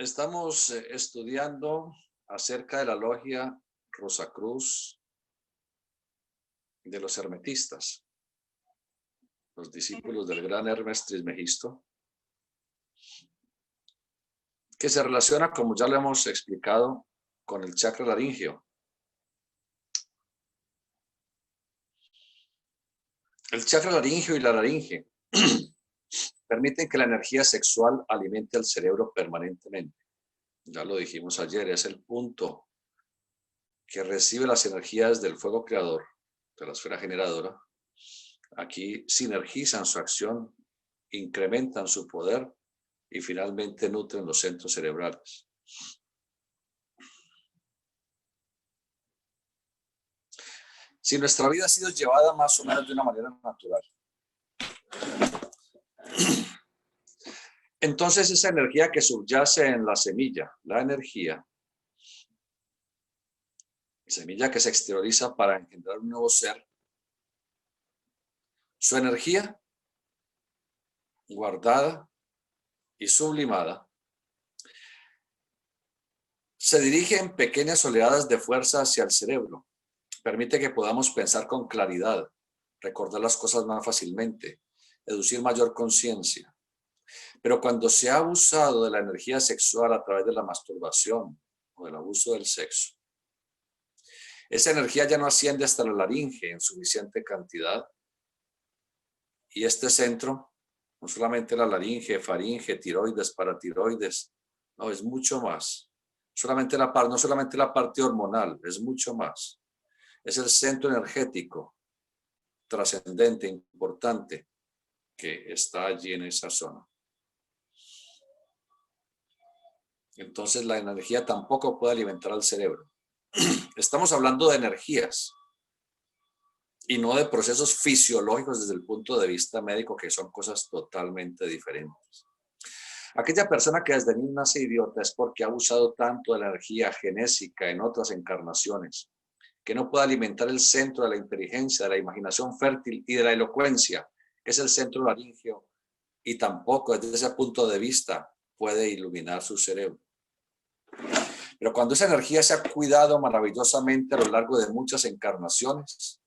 Estamos estudiando acerca de la logia Rosacruz de los hermetistas, los discípulos del gran Hermes Trismegisto, que se relaciona, como ya lo hemos explicado, con el chakra laríngeo. El chakra laríngeo y la laringe permiten que la energía sexual alimente al cerebro permanentemente. Ya lo dijimos ayer, es el punto que recibe las energías del fuego creador, de la esfera generadora. Aquí sinergizan su acción, incrementan su poder y finalmente nutren los centros cerebrales. Si nuestra vida ha sido llevada más o menos de una manera natural, entonces esa energía que subyace en la semilla que se exterioriza para engendrar un nuevo ser, su energía guardada y sublimada se dirige en pequeñas oleadas de fuerza hacia el cerebro. Permite que podamos pensar con claridad, recordar las cosas más fácilmente, deducir mayor conciencia. Pero cuando se ha abusado de la energía sexual a través de la masturbación o del abuso del sexo, esa energía ya no asciende hasta la laringe en suficiente cantidad. Y este centro, no solamente la laringe, faringe, tiroides, paratiroides, no, es mucho más. No solamente la parte hormonal, es mucho más. Es el centro energético trascendente, importante, que está allí en esa zona. Entonces la energía tampoco puede alimentar al cerebro. Estamos hablando de energías y no de procesos fisiológicos desde el punto de vista médico, que son cosas totalmente diferentes. Aquella persona que desde niño nace idiota es porque ha abusado tanto de la energía genésica en otras encarnaciones, que no puede alimentar el centro de la inteligencia, de la imaginación fértil y de la elocuencia, que es el centro laríngeo, y tampoco desde ese punto de vista puede iluminar su cerebro. Pero cuando esa energía se ha cuidado maravillosamente a lo largo de muchas encarnaciones,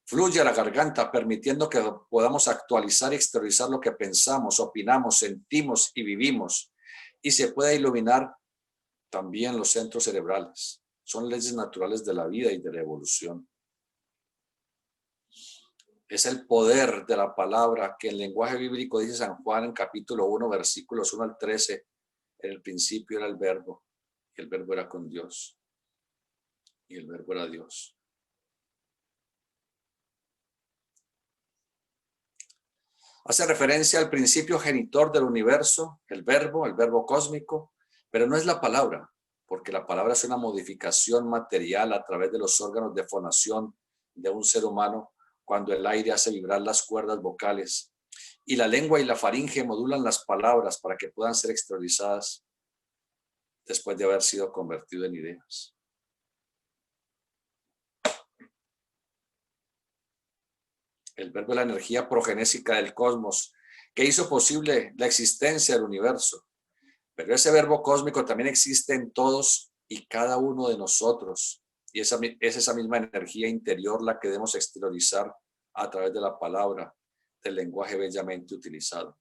fluye a la garganta, permitiendo que podamos actualizar y exteriorizar lo que pensamos, opinamos, sentimos y vivimos, y se puede iluminar también los centros cerebrales. Son leyes naturales de la vida y de la evolución. Es el poder de la palabra que en lenguaje bíblico dice San Juan en capítulo 1, versículos 1 al 13. En el principio era el verbo, y el verbo era con Dios, y el verbo era Dios. Hace referencia al principio genitor del universo, el verbo cósmico, pero no es la palabra, porque la palabra es una modificación material a través de los órganos de fonación de un ser humano cuando el aire hace vibrar las cuerdas vocales y la lengua y la faringe modulan las palabras para que puedan ser exteriorizadas después de haber sido convertido en ideas. El verbo es la energía progenésica del cosmos que hizo posible la existencia del universo. Pero ese verbo cósmico también existe en todos y cada uno de nosotros. Y es esa misma energía interior la que debemos exteriorizar a través de la palabra, del lenguaje bellamente utilizado.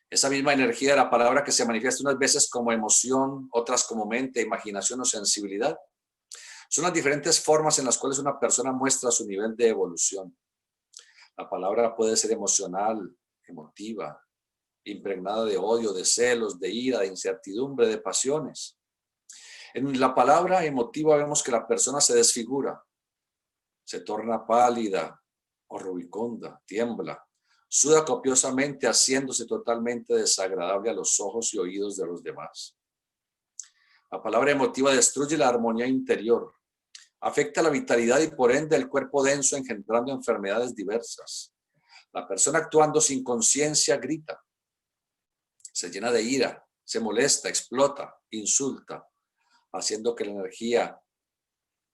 Esa misma energía de la palabra que se manifiesta unas veces como emoción, otras como mente, imaginación o sensibilidad. Son las diferentes formas en las cuales una persona muestra su nivel de evolución. La palabra puede ser emocional, emotiva, impregnada de odio, de celos, de ira, de incertidumbre, de pasiones. En la palabra emotiva vemos que la persona se desfigura, se torna pálida o rubicunda, tiembla, suda copiosamente, haciéndose totalmente desagradable a los ojos y oídos de los demás. La palabra emotiva destruye la armonía interior, afecta la vitalidad y por ende el cuerpo denso, engendrando enfermedades diversas. La persona actuando sin conciencia grita, se llena de ira, se molesta, explota, insulta, haciendo que la energía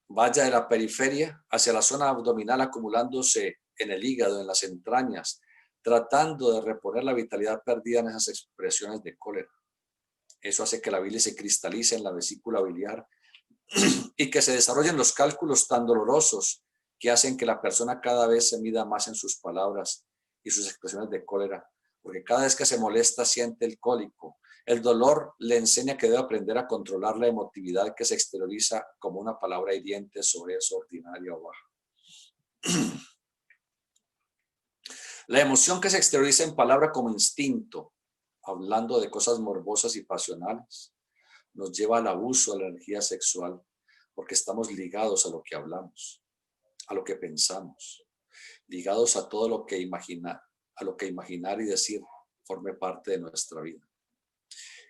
vaya de la periferia hacia la zona abdominal, acumulándose en el hígado, en las entrañas, tratando de reponer la vitalidad perdida en esas expresiones de cólera. Eso hace que la bilis se cristalice en la vesícula biliar y que se desarrollen los cálculos tan dolorosos que hacen que la persona cada vez se mida más en sus palabras y sus expresiones de cólera, porque cada vez que se molesta siente el cólico. El dolor le enseña que debe aprender a controlar la emotividad que se exterioriza como una palabra hiriente, soez, ordinaria o baja. La emoción que se exterioriza en palabra como instinto, hablando de cosas morbosas y pasionales, nos lleva al abuso de la energía sexual, porque estamos ligados a lo que hablamos, a lo que pensamos, ligados a todo lo que imaginar, a lo que imaginar y decir forme parte de nuestra vida.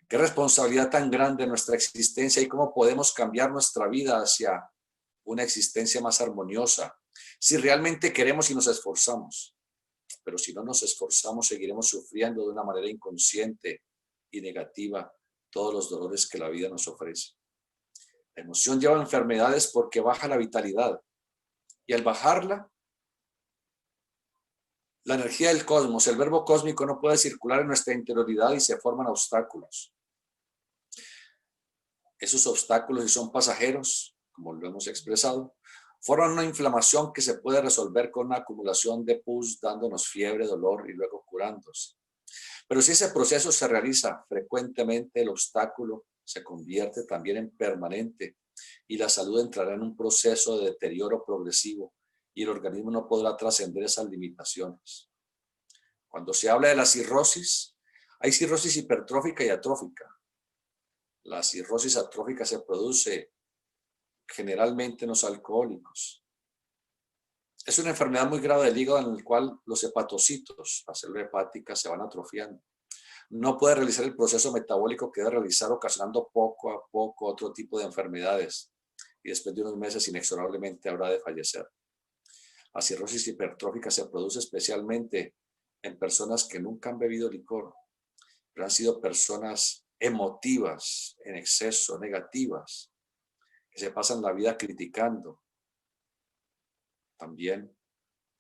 Qué responsabilidad tan grande en nuestra existencia y cómo podemos cambiar nuestra vida hacia una existencia más armoniosa si realmente queremos y nos esforzamos. Pero si no nos esforzamos, seguiremos sufriendo de una manera inconsciente y negativa todos los dolores que la vida nos ofrece. La emoción lleva a enfermedades porque baja la vitalidad. Y al bajarla, la energía del cosmos, el verbo cósmico no puede circular en nuestra interioridad y se forman obstáculos. Esos obstáculos, si son pasajeros, como lo hemos expresado, forman una inflamación que se puede resolver con una acumulación de pus, dándonos fiebre, dolor y luego curándose. Pero si ese proceso se realiza frecuentemente, el obstáculo se convierte también en permanente y la salud entrará en un proceso de deterioro progresivo y el organismo no podrá trascender esas limitaciones. Cuando se habla de la cirrosis, hay cirrosis hipertrófica y atrófica. La cirrosis atrófica se produce generalmente en los alcohólicos. Es una enfermedad muy grave del hígado en la cual los hepatocitos, la célula hepática, se van atrofiando. No puede realizar el proceso metabólico que debe realizar, ocasionando poco a poco otro tipo de enfermedades. Y después de unos meses, inexorablemente habrá de fallecer. La cirrosis hipertrófica se produce especialmente en personas que nunca han bebido licor, pero han sido personas emotivas en exceso, negativas, que se pasan la vida criticando. También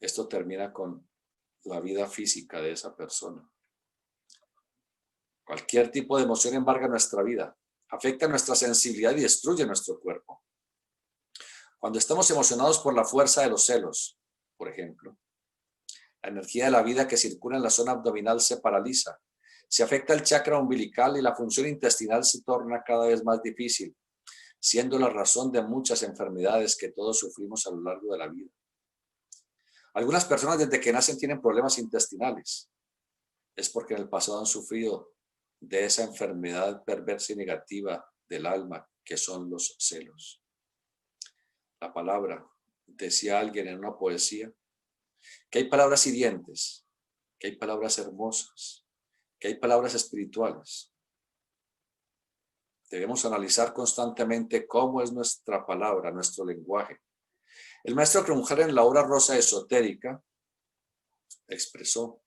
esto termina con la vida física de esa persona. Cualquier tipo de emoción embarga nuestra vida, afecta nuestra sensibilidad y destruye nuestro cuerpo. Cuando estamos emocionados por la fuerza de los celos, por ejemplo, la energía de la vida que circula en la zona abdominal se paraliza, se afecta el chakra umbilical y la función intestinal se torna cada vez más difícil, siendo la razón de muchas enfermedades que todos sufrimos a lo largo de la vida. Algunas personas desde que nacen tienen problemas intestinales. Es porque en el pasado han sufrido de esa enfermedad perversa y negativa del alma que son los celos. La palabra, decía alguien en una poesía, que hay palabras hirientes, que hay palabras hermosas, que hay palabras espirituales. Debemos analizar constantemente cómo es nuestra palabra, nuestro lenguaje. El maestro Kronhagen en la obra Rosa Esotérica expresó: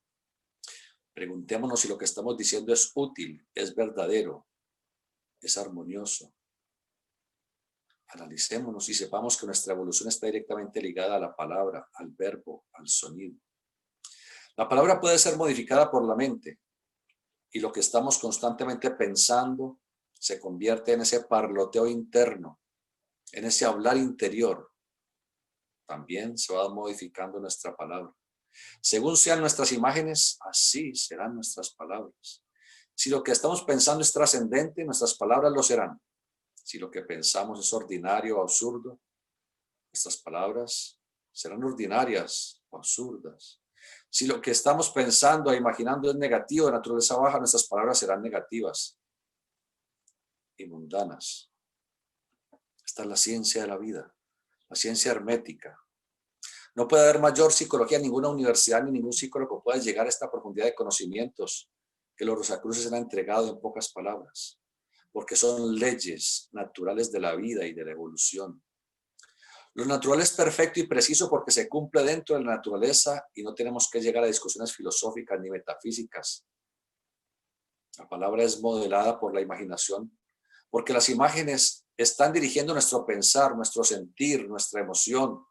preguntémonos si lo que estamos diciendo es útil, es verdadero, es armonioso. Analicémonos y sepamos que nuestra evolución está directamente ligada a la palabra, al verbo, al sonido. La palabra puede ser modificada por la mente y lo que estamos constantemente pensando se convierte en ese parloteo interno, en ese hablar interior. También se va modificando nuestra palabra. Según sean nuestras imágenes, así serán nuestras palabras. Si lo que estamos pensando es trascendente, nuestras palabras lo serán. Si lo que pensamos es ordinario o absurdo, nuestras palabras serán ordinarias o absurdas. Si lo que estamos pensando e imaginando es negativo, de naturaleza baja, nuestras palabras serán negativas y mundanas. Esta es la ciencia de la vida, la ciencia hermética. No puede haber mayor psicología en ninguna universidad ni ningún psicólogo pueda llegar a esta profundidad de conocimientos que los Rosacruces han entregado en pocas palabras, porque son leyes naturales de la vida y de la evolución. Lo natural es perfecto y preciso porque se cumple dentro de la naturaleza y no tenemos que llegar a discusiones filosóficas ni metafísicas. La palabra es modelada por la imaginación, porque las imágenes están dirigiendo nuestro pensar, nuestro sentir, nuestra emoción.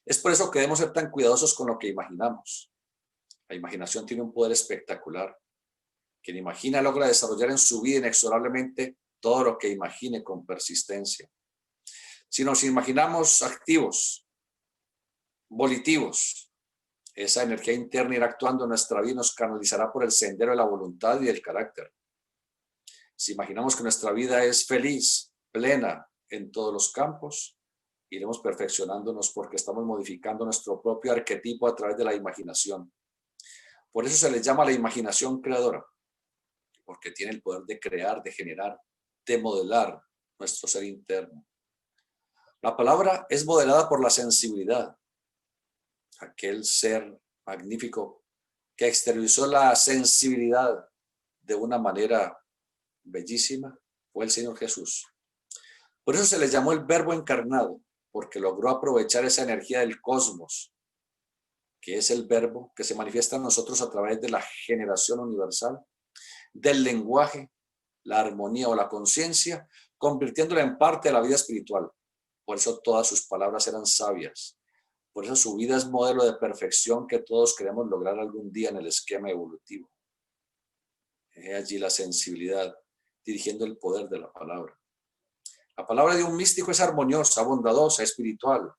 Es por eso que debemos ser tan cuidadosos con lo que imaginamos. La imaginación tiene un poder espectacular. Quien imagina logra desarrollar en su vida inexorablemente todo lo que imagine con persistencia. Si nos imaginamos activos, volitivos, esa energía interna irá actuando en nuestra vida y nos canalizará por el sendero de la voluntad y del carácter. Si imaginamos que nuestra vida es feliz, plena en todos los campos, iremos perfeccionándonos porque estamos modificando nuestro propio arquetipo a través de la imaginación. Por eso se le llama la imaginación creadora, porque tiene el poder de crear, de generar, de modelar nuestro ser interno. La palabra es modelada por la sensibilidad. Aquel ser magnífico que exteriorizó la sensibilidad de una manera bellísima fue el Señor Jesús. Por eso se le llamó el Verbo encarnado, porque logró aprovechar esa energía del cosmos, que es el verbo que se manifiesta en nosotros a través de la generación universal, del lenguaje, la armonía o la conciencia, convirtiéndola en parte de la vida espiritual. Por eso todas sus palabras eran sabias. Por eso su vida es modelo de perfección que todos queremos lograr algún día en el esquema evolutivo. Es allí la sensibilidad, dirigiendo el poder de la palabra. La palabra de un místico es armoniosa, bondadosa, espiritual.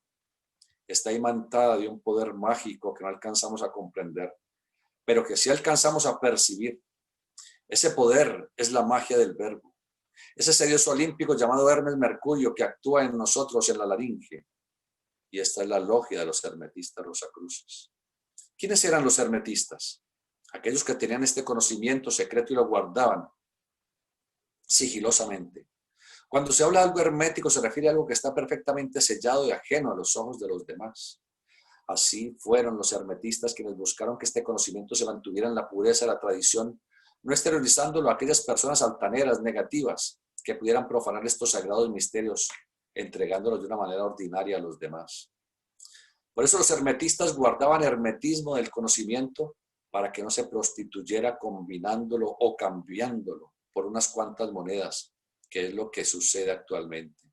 Está imantada de un poder mágico que no alcanzamos a comprender, pero que sí alcanzamos a percibir. Ese poder es la magia del verbo. Es ese dios olímpico llamado Hermes Mercurio que actúa en nosotros en la laringe. Y esta es la logia de los hermetistas rosacruces. ¿Quiénes eran los hermetistas? Aquellos que tenían este conocimiento secreto y lo guardaban sigilosamente. Cuando se habla de algo hermético se refiere a algo que está perfectamente sellado y ajeno a los ojos de los demás. Así fueron los hermetistas quienes buscaron que este conocimiento se mantuviera en la pureza de la tradición, no exteriorizándolo a aquellas personas altaneras, negativas, que pudieran profanar estos sagrados misterios, entregándolos de una manera ordinaria a los demás. Por eso los hermetistas guardaban hermetismo del conocimiento para que no se prostituyera combinándolo o cambiándolo por unas cuantas monedas, que es lo que sucede actualmente.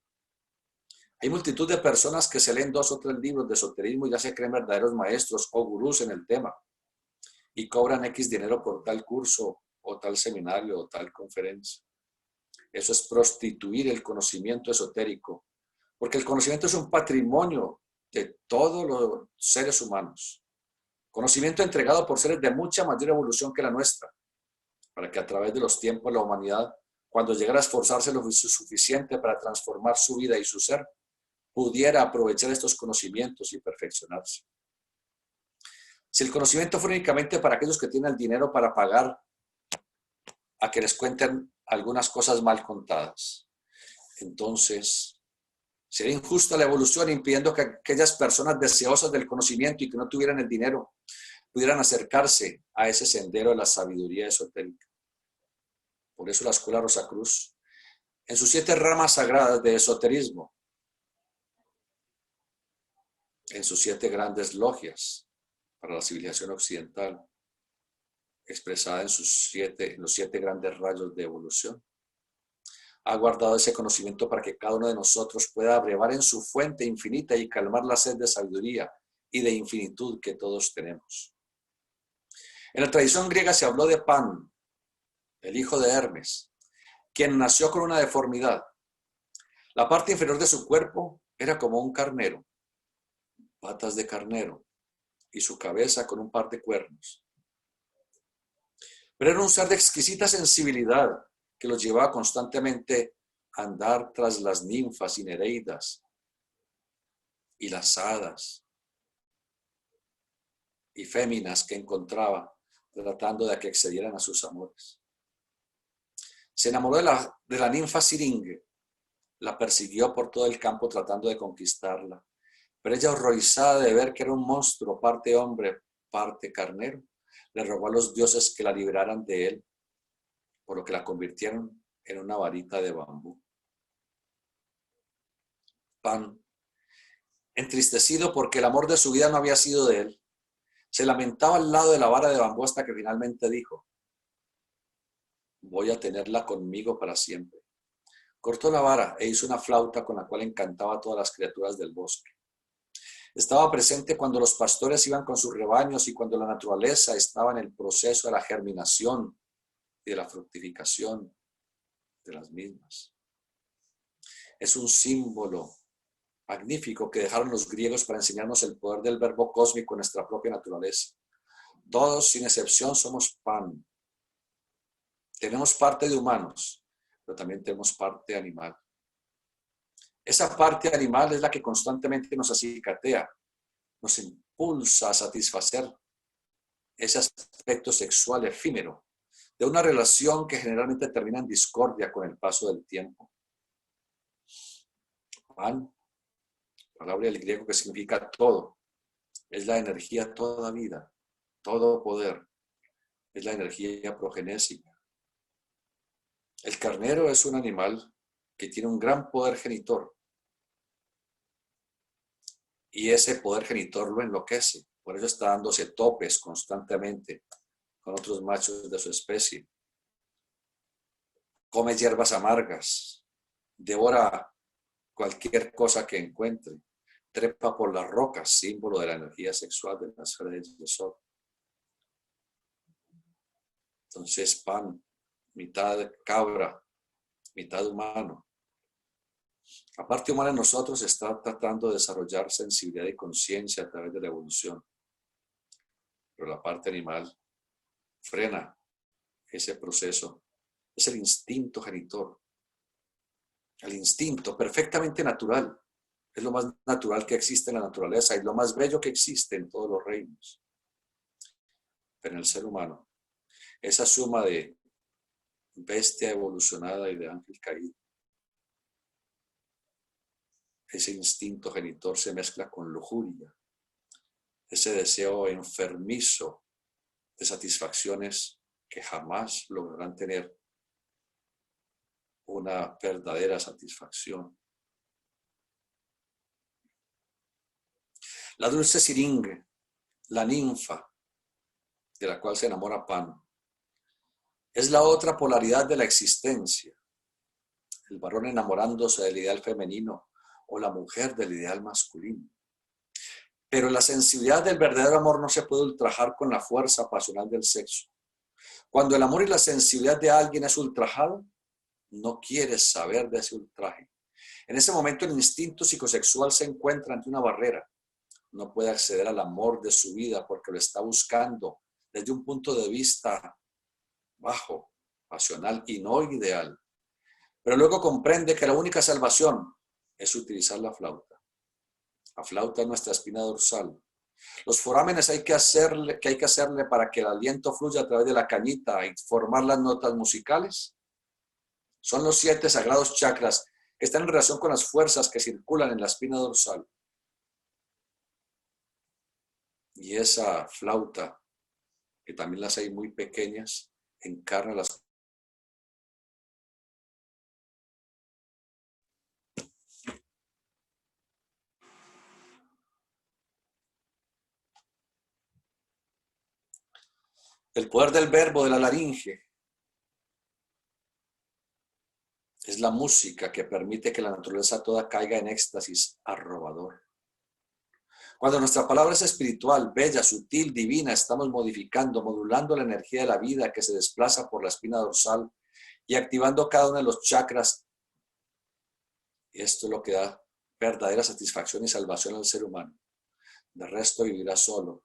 Hay multitud de personas que se leen 2 o 3 libros de esoterismo y ya se creen verdaderos maestros o gurús en el tema y cobran X dinero por tal curso o tal seminario o tal conferencia. Eso es prostituir el conocimiento esotérico, porque el conocimiento es un patrimonio de todos los seres humanos. Conocimiento entregado por seres de mucha mayor evolución que la nuestra, para que a través de los tiempos la humanidad, cuando llegara a esforzarse lo suficiente para transformar su vida y su ser, pudiera aprovechar estos conocimientos y perfeccionarse. Si el conocimiento fuera únicamente para aquellos que tienen el dinero para pagar a que les cuenten algunas cosas mal contadas, entonces sería injusta la evolución impidiendo que aquellas personas deseosas del conocimiento y que no tuvieran el dinero pudieran acercarse a ese sendero de la sabiduría esotérica. Por eso la Escuela Rosacruz, en sus 7 ramas sagradas de esoterismo, en sus 7 grandes logias para la civilización occidental, expresada en los 7 grandes rayos de evolución, ha guardado ese conocimiento para que cada uno de nosotros pueda abrevar en su fuente infinita y calmar la sed de sabiduría y de infinitud que todos tenemos. En la tradición griega se habló de Pan, el hijo de Hermes, quien nació con una deformidad. La parte inferior de su cuerpo era como un carnero, patas de carnero, y su cabeza con un par de cuernos. Pero era un ser de exquisita sensibilidad que los llevaba constantemente a andar tras las ninfas y nereidas y las hadas y féminas que encontraba, tratando de que accedieran a sus amores. Se enamoró de la ninfa Siringe, la persiguió por todo el campo tratando de conquistarla, pero ella, horrorizada de ver que era un monstruo, parte hombre, parte carnero, le rogó a los dioses que la liberaran de él, por lo que la convirtieron en una varita de bambú. Pan, entristecido porque el amor de su vida no había sido de él, se lamentaba al lado de la vara de bambú hasta que finalmente dijo: voy a tenerla conmigo para siempre. Cortó la vara e hizo una flauta con la cual encantaba a todas las criaturas del bosque. Estaba presente cuando los pastores iban con sus rebaños y cuando la naturaleza estaba en el proceso de la germinación y de la fructificación de las mismas. Es un símbolo magnífico que dejaron los griegos para enseñarnos el poder del verbo cósmico en nuestra propia naturaleza. Todos, sin excepción, somos pan. Tenemos parte de humanos, pero también tenemos parte animal. Esa parte animal es la que constantemente nos acicatea, nos impulsa a satisfacer ese aspecto sexual efímero de una relación que generalmente termina en discordia con el paso del tiempo. Pan, palabra del griego que significa todo, es la energía toda vida, todo poder, es la energía progenésica. El carnero es un animal que tiene un gran poder genitor y ese poder genitor lo enloquece, por eso está dándose topes constantemente con otros machos de su especie. Come hierbas amargas, devora cualquier cosa que encuentre, trepa por las rocas, símbolo de la energía sexual de las redes de sol. Entonces, pan, mitad cabra, mitad humano. La parte humana en nosotros está tratando de desarrollar sensibilidad y conciencia a través de la evolución, pero la parte animal frena ese proceso. Es el instinto genitor, el instinto perfectamente natural. Es lo más natural que existe en la naturaleza y lo más bello que existe en todos los reinos. Pero en el ser humano, esa suma de bestia evolucionada y de ángel caído, ese instinto genitor se mezcla con lujuria, ese deseo enfermizo de satisfacciones que jamás lograrán tener una verdadera satisfacción. La dulce siringue, la ninfa, de la cual se enamora Pan, es la otra polaridad de la existencia. El varón enamorándose del ideal femenino o la mujer del ideal masculino. Pero la sensibilidad del verdadero amor no se puede ultrajar con la fuerza pasional del sexo. Cuando el amor y la sensibilidad de alguien es ultrajado, no quieres saber de ese ultraje. En ese momento el instinto psicosexual se encuentra ante una barrera. No puede acceder al amor de su vida porque lo está buscando desde un punto de vista bajo, pasional y no ideal. Pero luego comprende que la única salvación es utilizar la flauta. La flauta es nuestra espina dorsal. Los forámenes hay que hacerle para que el aliento fluya a través de la cañita y formar las notas musicales. Son los 7 sagrados chakras que están en relación con las fuerzas que circulan en la espina dorsal. Y esa flauta, que también las hay muy pequeñas, encarna las. El poder del verbo de la laringe es la música que permite que la naturaleza toda caiga en éxtasis arrobador. Cuando nuestra palabra es espiritual, bella, sutil, divina, estamos modificando, modulando la energía de la vida que se desplaza por la espina dorsal y activando cada uno de los chakras. Y esto es lo que da verdadera satisfacción y salvación al ser humano. De resto vivirá solo.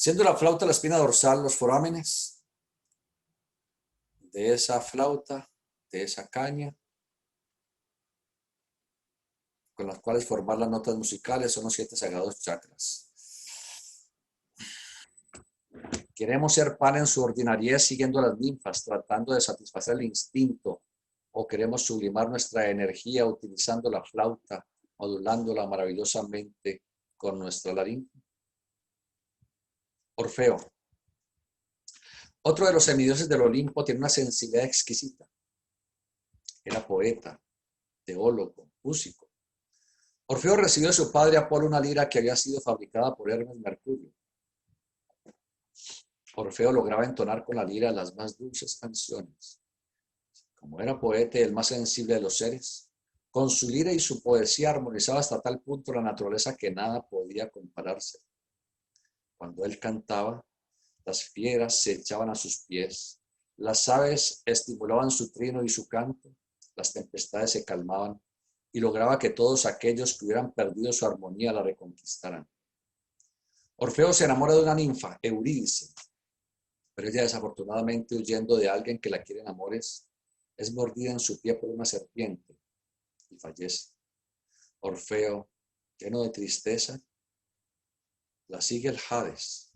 Siendo la flauta la espina dorsal, los forámenes de esa flauta, de esa caña, con las cuales formar las notas musicales, son los 7 sagrados chakras. Queremos ser pan en su ordinariedad siguiendo las ninfas, tratando de satisfacer el instinto o queremos sublimar nuestra energía utilizando la flauta, modulándola maravillosamente con nuestra laringe? Orfeo, otro de los semidioses del Olimpo, tiene una sensibilidad exquisita. Era poeta, teólogo, músico. Orfeo recibió de su padre Apolo una lira que había sido fabricada por Hermes Mercurio. Orfeo lograba entonar con la lira las más dulces canciones. Como era poeta y el más sensible de los seres, con su lira y su poesía armonizaba hasta tal punto la naturaleza que nada podía compararse. Cuando él cantaba, las fieras se echaban a sus pies, las aves estimulaban su trino y su canto, las tempestades se calmaban y lograba que todos aquellos que hubieran perdido su armonía la reconquistaran. Orfeo se enamora de una ninfa, Eurídice, pero ella desafortunadamente, huyendo de alguien que la quiere en amores, es mordida en su pie por una serpiente y fallece. Orfeo, lleno de tristeza, la sigue el Hades.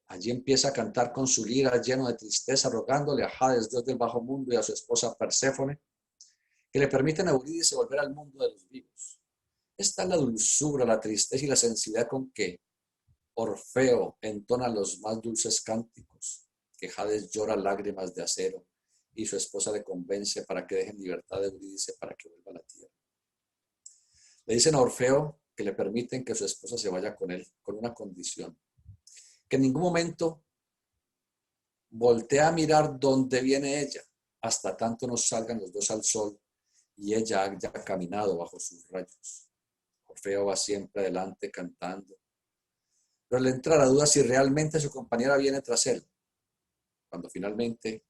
Allí empieza a cantar con su lira lleno de tristeza, rogándole a Hades, dios del bajo mundo, y a su esposa Perséfone, que le permiten a Eurídice volver al mundo de los vivos. Esta es la dulzura, la tristeza y la sensibilidad con que Orfeo entona los más dulces cánticos, que Hades llora lágrimas de acero y su esposa le convence para que deje en libertad a Eurídice para que vuelva a la tierra. Le dicen a Orfeo que le permiten que su esposa se vaya con él, con una condición: que en ningún momento voltea a mirar dónde viene ella, hasta tanto no salgan los dos al sol y ella haya caminado bajo sus rayos. Orfeo va siempre adelante cantando, pero le entra la duda si realmente su compañera viene tras él. Cuando finalmente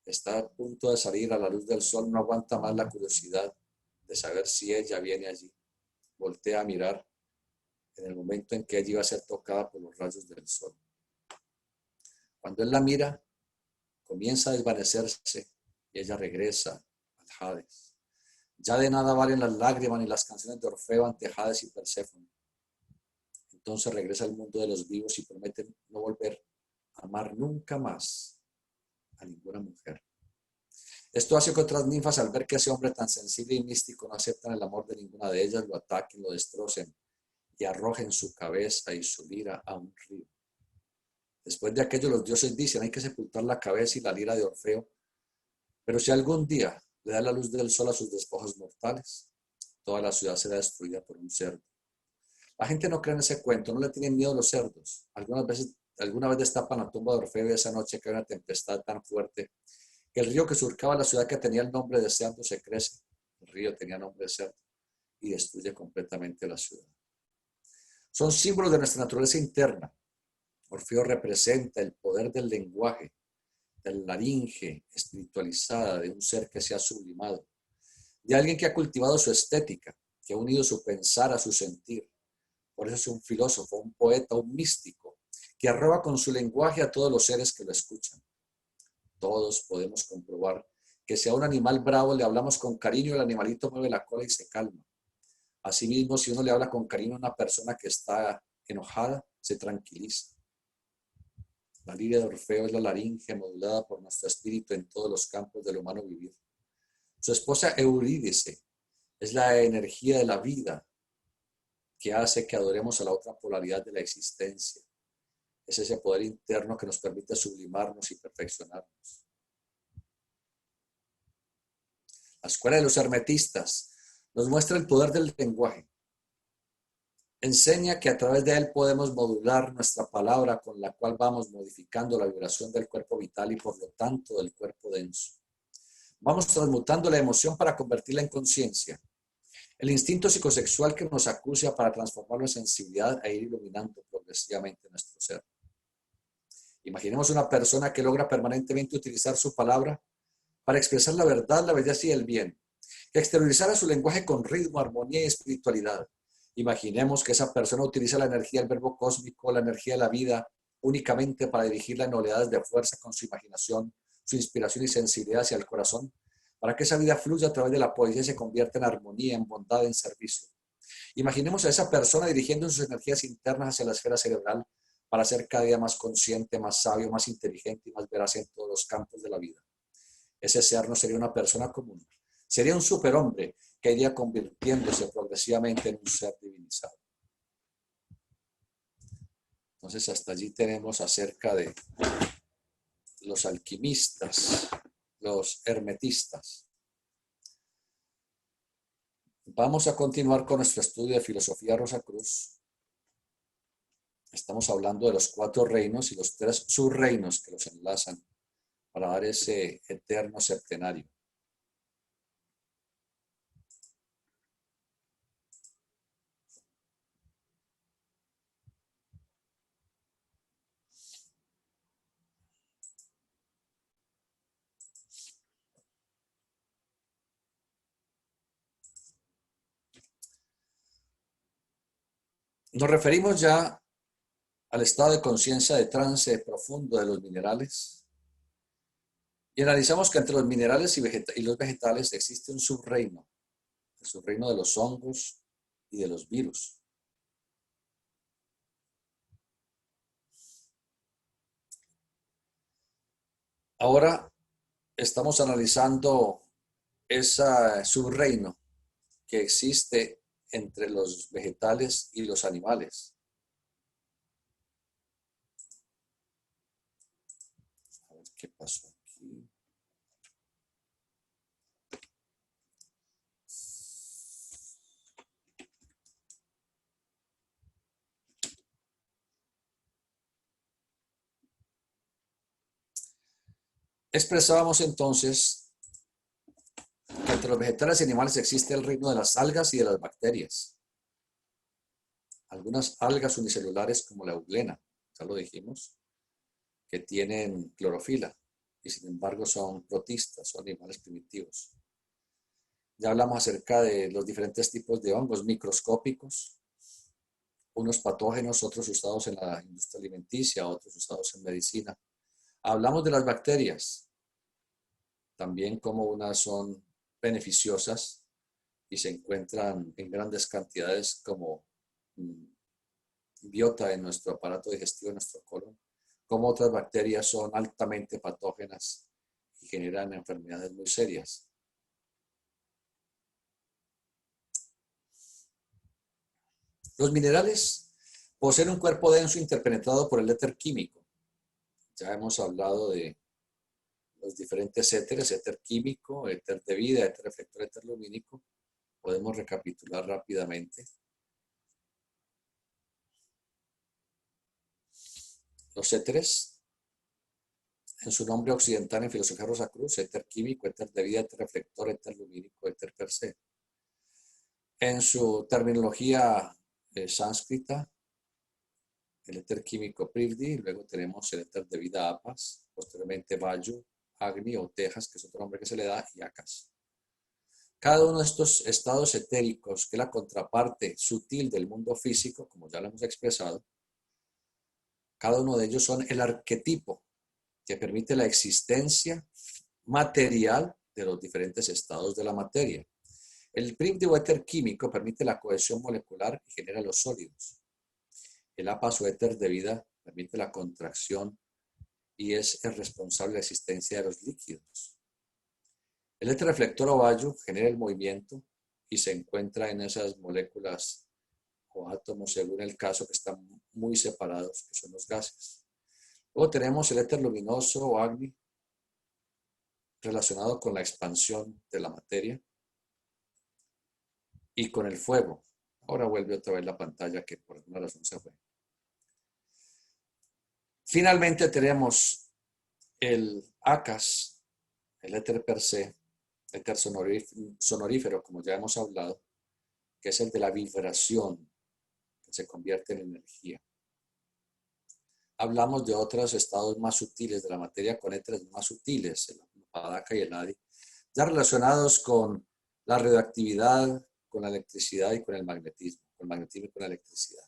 está a punto de salir a la luz del sol, no aguanta más la curiosidad de saber si ella viene allí. Voltea a mirar en el momento en que ella iba a ser tocada por los rayos del sol. Cuando él la mira, comienza a desvanecerse y ella regresa al Hades. Ya de nada valen las lágrimas ni las canciones de Orfeo ante Hades y Perséfone. Entonces regresa al mundo de los vivos y promete no volver a amar nunca más a ninguna mujer. Esto hace que otras ninfas, al ver que ese hombre tan sensible y místico no aceptan el amor de ninguna de ellas, lo ataquen, lo destrocen y arrojen su cabeza y su lira a un río. Después de aquello, los dioses dicen: hay que sepultar la cabeza y la lira de Orfeo, pero si algún día le da la luz del sol a sus despojos mortales, toda la ciudad será destruida por un cerdo. La gente no cree en ese cuento, no le tienen miedo a los cerdos. Alguna vez destapan la tumba de Orfeo y esa noche cae una tempestad tan fuerte que el río que surcaba la ciudad, que tenía el nombre de cerdo, se crece. El río tenía nombre de cerdo y destruye completamente la ciudad. Son símbolos de nuestra naturaleza interna. Orfeo representa el poder del lenguaje, de la laringe espiritualizada de un ser que se ha sublimado, de alguien que ha cultivado su estética, que ha unido su pensar a su sentir. Por eso es un filósofo, un poeta, un místico, que arroba con su lenguaje a todos los seres que lo escuchan. Todos podemos comprobar que si a un animal bravo le hablamos con cariño, el animalito mueve la cola y se calma. Asimismo, si uno le habla con cariño a una persona que está enojada, se tranquiliza. La lira de Orfeo es la laringe modulada por nuestro espíritu en todos los campos del humano vivir. Su esposa Eurídice es la energía de la vida que hace que adoremos a la otra polaridad de la existencia. Es ese poder interno que nos permite sublimarnos y perfeccionarnos. La escuela de los hermetistas nos muestra el poder del lenguaje. Enseña que a través de él podemos modular nuestra palabra, con la cual vamos modificando la vibración del cuerpo vital y por lo tanto del cuerpo denso. Vamos transmutando la emoción para convertirla en conciencia. El instinto psicosexual que nos acucia para transformarlo en sensibilidad e ir iluminando progresivamente nuestro ser. Imaginemos una persona que logra permanentemente utilizar su palabra para expresar la verdad, la belleza y el bien, que exteriorizara su lenguaje con ritmo, armonía y espiritualidad. Imaginemos que esa persona utiliza la energía del verbo cósmico, la energía de la vida, únicamente para dirigirla en oleadas de fuerza con su imaginación, su inspiración y sensibilidad hacia el corazón, para que esa vida fluya a través de la poesía y se convierta en armonía, en bondad, en servicio. Imaginemos a esa persona dirigiendo sus energías internas hacia la esfera cerebral para ser cada día más consciente, más sabio, más inteligente y más veraz en todos los campos de la vida. Ese ser no sería una persona común, sería un superhombre que iría convirtiéndose progresivamente en un ser divinizado. Entonces, hasta allí tenemos acerca de los alquimistas, los hermetistas. Vamos a continuar con nuestro estudio de filosofía Rosacruz. Estamos hablando de los 4 reinos y los 3 subreinos que los enlazan para dar ese eterno septenario. Nos referimos ya al estado de conciencia de trance profundo de los minerales y analizamos que entre los minerales y los vegetales existe un subreino, el subreino de los hongos y de los virus. Ahora estamos analizando ese subreino que existe entre los vegetales y los animales. A ver qué pasó aquí. Expresábamos entonces que entre los vegetales y animales existe el reino de las algas y de las bacterias. Algunas algas unicelulares como la euglena, ya lo dijimos, que tienen clorofila y sin embargo son protistas, son animales primitivos. Ya hablamos acerca de los diferentes tipos de hongos microscópicos, unos patógenos, otros usados en la industria alimenticia, otros usados en medicina. Hablamos de las bacterias, también como unas son beneficiosas y se encuentran en grandes cantidades como biota en nuestro aparato digestivo, en nuestro colon, como otras bacterias son altamente patógenas y generan enfermedades muy serias. Los minerales poseen un cuerpo denso interpenetrado por el éter químico. Ya hemos hablado de los diferentes éteres, éter químico, éter de vida, éter reflector, éter lumínico. Podemos recapitular rápidamente. Los éteres, en su nombre occidental en filosofía Rosacruz, éter químico, éter de vida, éter reflector, éter lumínico, éter per se. En su terminología sánscrita, el éter químico Prithvi, luego tenemos el éter de vida Apas, posteriormente Vayu, Agni o Tejas, que es otro nombre que se le da, y Akas. Cada uno de estos estados etéricos, que es la contraparte sutil del mundo físico, como ya lo hemos expresado, cada uno de ellos son el arquetipo que permite la existencia material de los diferentes estados de la materia. El Prithvi o éter químico permite la cohesión molecular y genera los sólidos. El Apas o éter de vida permite la contracción y es el responsable de la existencia de los líquidos. El éter reflector o Vayu genera el movimiento y se encuentra en esas moléculas o átomos, según el caso, que están muy separados, que son los gases. Luego tenemos el éter luminoso o Agni, relacionado con la expansión de la materia y con el fuego. Ahora vuelve otra vez la pantalla que por alguna razón se fue. Finalmente tenemos el Akas, el éter per se, éter sonorífero, como ya hemos hablado, que es el de la vibración, que se convierte en energía. Hablamos de otros estados más sutiles de la materia con éteres más sutiles, el Padaka y el Adi, ya relacionados con la radioactividad, con la electricidad y con el magnetismo y con la electricidad.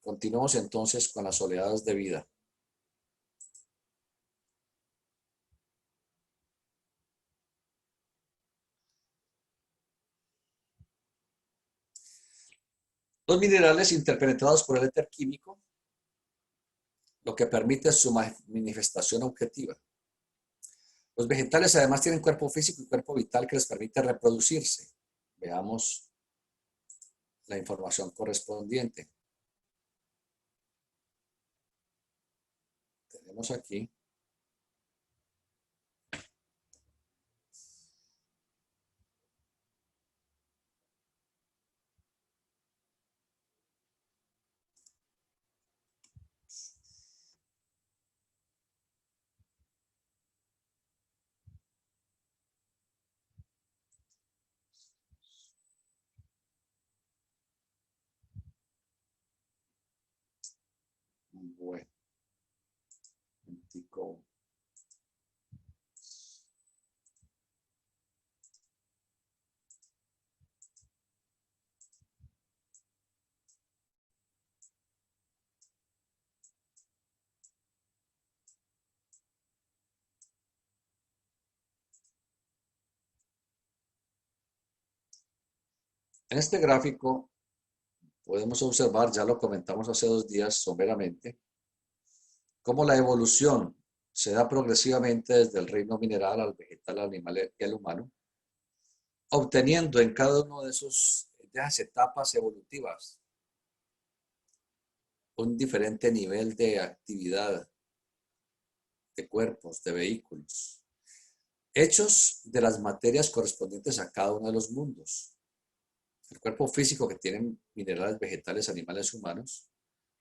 Continuamos entonces con las oleadas de vida. Los minerales interpenetrados por el éter químico, lo que permite su manifestación objetiva. Los vegetales además tienen cuerpo físico y cuerpo vital que les permite reproducirse. Veamos la información correspondiente. Tenemos aquí bueno, momentico. En este gráfico podemos observar, ya lo comentamos hace 2 días someramente, cómo la evolución se da progresivamente desde el reino mineral al vegetal, al animal y al humano, obteniendo en cada uno de esas etapas evolutivas un diferente nivel de actividad de cuerpos, de vehículos, hechos de las materias correspondientes a cada uno de los mundos. El cuerpo físico que tienen minerales, vegetales, animales, humanos,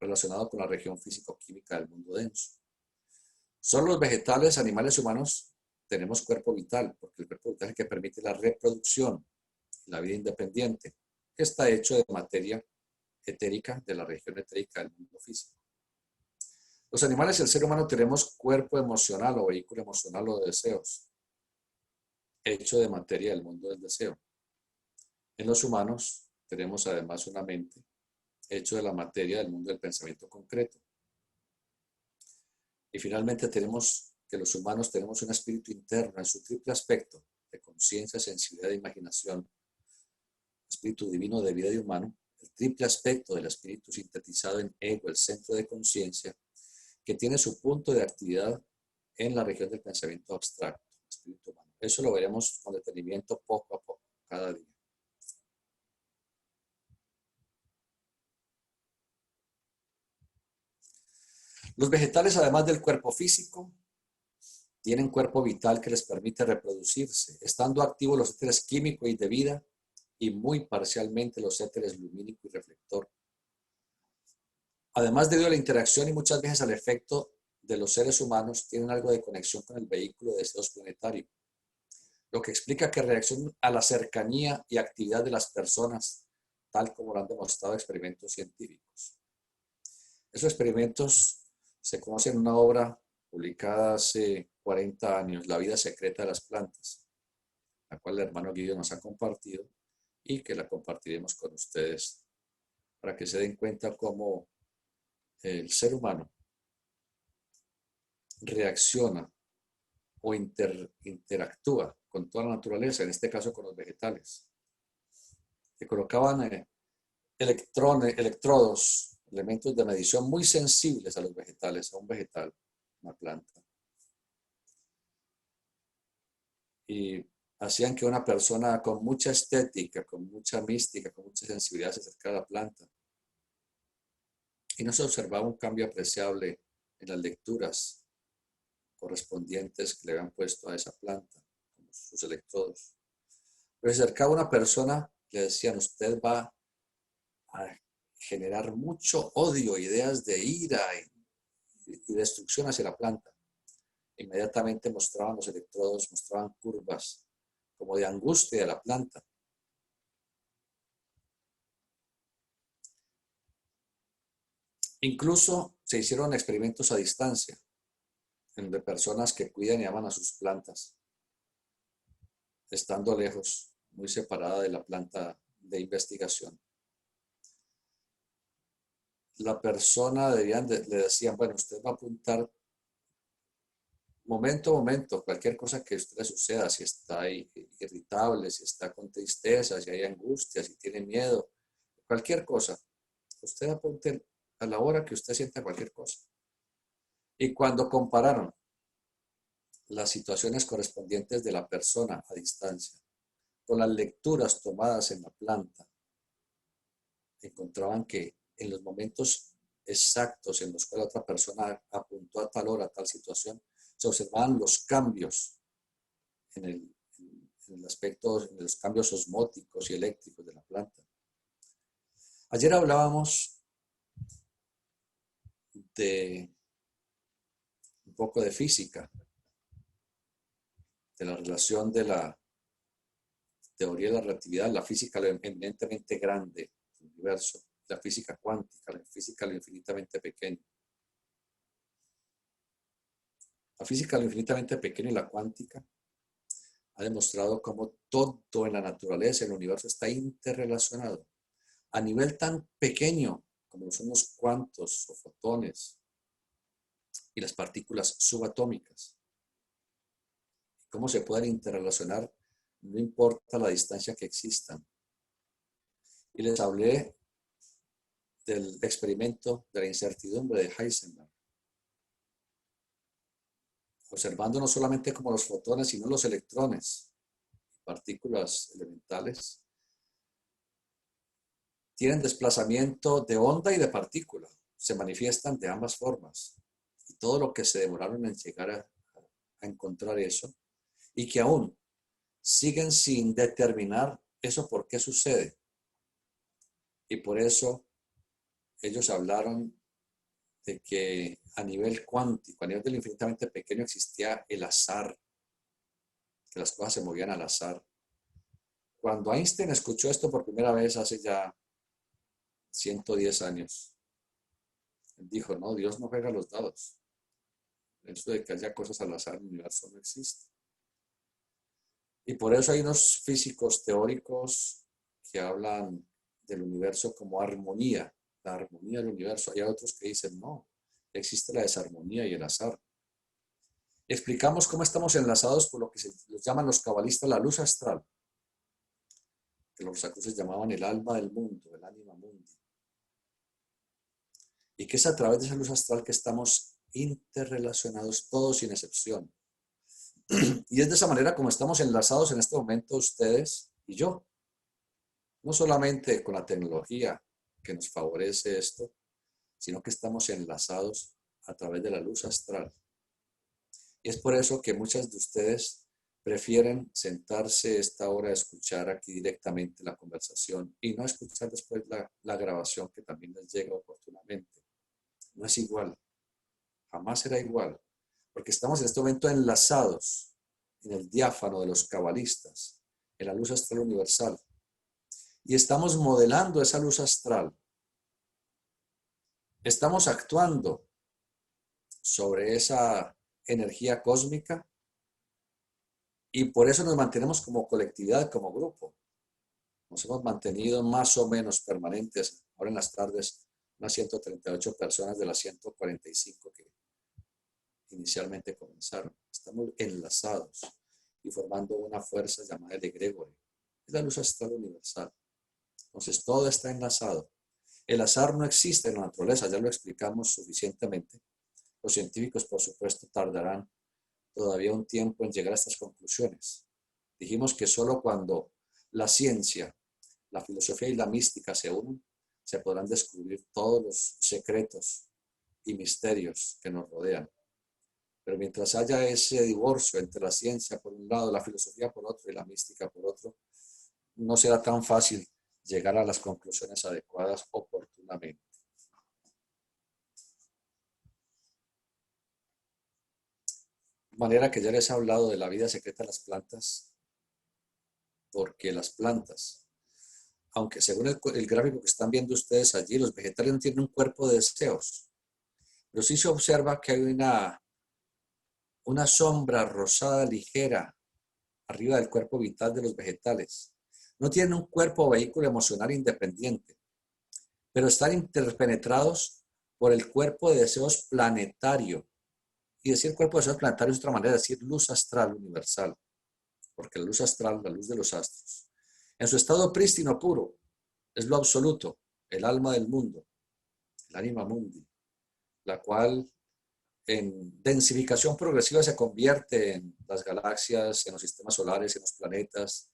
relacionado con la región físico-química del mundo denso. Solo los vegetales, animales, humanos tenemos cuerpo vital, porque el cuerpo vital es el que permite la reproducción, la vida independiente, que está hecho de materia etérica, de la región etérica del mundo físico. Los animales y el ser humano tenemos cuerpo emocional o vehículo emocional o de deseos, hecho de materia del mundo del deseo. En los humanos tenemos además una mente, hecho de la materia del mundo del pensamiento concreto. Y finalmente tenemos que los humanos tenemos un espíritu interno en su triple aspecto de conciencia, sensibilidad e imaginación, espíritu divino de vida y humano, el triple aspecto del espíritu sintetizado en ego, el centro de conciencia, que tiene su punto de actividad en la región del pensamiento abstracto, espíritu humano. Eso lo veremos con detenimiento poco a poco, cada día. Los vegetales, además del cuerpo físico, tienen cuerpo vital que les permite reproducirse, estando activos los éteres químico y de vida y muy parcialmente los éteres lumínico y reflector. Además, debido a la interacción y muchas veces al efecto de los seres humanos, tienen algo de conexión con el vehículo de deseos planetario, lo que explica que reaccionan a la cercanía y actividad de las personas, tal como lo han demostrado experimentos científicos. Esos experimentos se conocen en una obra publicada hace 40 años, La vida secreta de las plantas, la cual el hermano Guido nos ha compartido y que la compartiremos con ustedes para que se den cuenta cómo el ser humano reacciona o interactúa con toda la naturaleza, en este caso con los vegetales. Que colocaban electrodos, elementos de medición muy sensibles a los vegetales, a un vegetal, una planta. Y hacían que una persona con mucha estética, con mucha mística, con mucha sensibilidad se acercara a la planta. Y no se observaba un cambio apreciable en las lecturas correspondientes que le habían puesto a esa planta, como sus electrodos. Pero se acercaba una persona, le decían, usted va a generar mucho odio, ideas de ira y destrucción hacia la planta. Inmediatamente mostraban los electrodos, mostraban curvas como de angustia de la planta. Incluso se hicieron experimentos a distancia entre personas que cuidan y aman a sus plantas, estando lejos, muy separada de la planta de investigación. La persona le decían, bueno, usted va a apuntar momento a momento, cualquier cosa que a usted le suceda, si está irritable, si está con tristeza, si hay angustia, si tiene miedo, cualquier cosa, usted apunte a la hora que usted sienta cualquier cosa. Y cuando compararon las situaciones correspondientes de la persona a distancia, con las lecturas tomadas en la planta, encontraban que en los momentos exactos en los cuales otra persona apuntó a tal hora, a tal situación, se observaban los cambios en el aspecto, en los cambios osmóticos y eléctricos de la planta. Ayer hablábamos de un poco de física, de la relación de la teoría de la relatividad, la física lo eminentemente grande del universo, la física cuántica, la física lo infinitamente pequeño. La física lo infinitamente pequeño y la cuántica ha demostrado cómo todo en la naturaleza, en el universo, está interrelacionado a nivel tan pequeño como son los cuantos o fotones y las partículas subatómicas. Cómo se pueden interrelacionar, no importa la distancia que existan. Y les hablé del experimento de la incertidumbre de Heisenberg, observando no solamente como los fotones, sino los electrones, partículas elementales, tienen desplazamiento de onda y de partícula, se manifiestan de ambas formas. Y todo lo que se demoraron en llegar a encontrar eso, y que aún siguen sin determinar eso por qué sucede. Y por eso ellos hablaron de que a nivel cuántico, a nivel del infinitamente pequeño, existía el azar, que las cosas se movían al azar. Cuando Einstein escuchó esto por primera vez hace ya 110 años, él dijo, no, Dios no juega los dados. Eso de que haya cosas al azar en el universo no existe. Y por eso hay unos físicos teóricos que hablan del universo como armonía, la armonía del universo. Hay otros que dicen, no, existe la desarmonía y el azar. Explicamos cómo estamos enlazados por lo que se los llaman los cabalistas la luz astral, que los sacuses llamaban el alma del mundo, el anima mundi. Y que es a través de esa luz astral que estamos interrelacionados todos sin excepción. Y es de esa manera como estamos enlazados en este momento ustedes y yo. No solamente con la tecnología que nos favorece esto, sino que estamos enlazados a través de la luz astral. Y es por eso que muchas de ustedes prefieren sentarse esta hora a escuchar aquí directamente la conversación y no escuchar después la grabación que también les llega oportunamente. No es igual, jamás será igual, porque estamos en este momento enlazados en el diáfano de los cabalistas, en la luz astral universal, y estamos modelando esa luz astral. Estamos actuando sobre esa energía cósmica y por eso nos mantenemos como colectividad, como grupo. Nos hemos mantenido más o menos permanentes, ahora en las tardes, unas 138 personas de las 145 que inicialmente comenzaron. Estamos enlazados y formando una fuerza llamada el egregore. Es la luz astral universal. Entonces todo está enlazado. El azar no existe en la naturaleza, ya lo explicamos suficientemente. Los científicos, por supuesto, tardarán todavía un tiempo en llegar a estas conclusiones. Dijimos que solo cuando la ciencia, la filosofía y la mística se unen, se podrán descubrir todos los secretos y misterios que nos rodean. Pero mientras haya ese divorcio entre la ciencia por un lado, la filosofía por otro y la mística por otro, no será tan fácil llegar a las conclusiones adecuadas oportunamente. De manera que ya les he hablado de la vida secreta de las plantas, porque las plantas, aunque según el gráfico que están viendo ustedes allí, los vegetales no tienen un cuerpo de deseos, pero sí se observa que hay una sombra rosada ligera arriba del cuerpo vital de los vegetales. No tienen un cuerpo o vehículo emocional independiente, pero están interpenetrados por el cuerpo de deseos planetario. Y decir cuerpo de deseos planetario es otra manera de decir luz astral universal, porque la luz astral, la luz de los astros, en su estado prístino puro, es lo absoluto, el alma del mundo, el anima mundi, la cual en densificación progresiva se convierte en las galaxias, en los sistemas solares, en los planetas,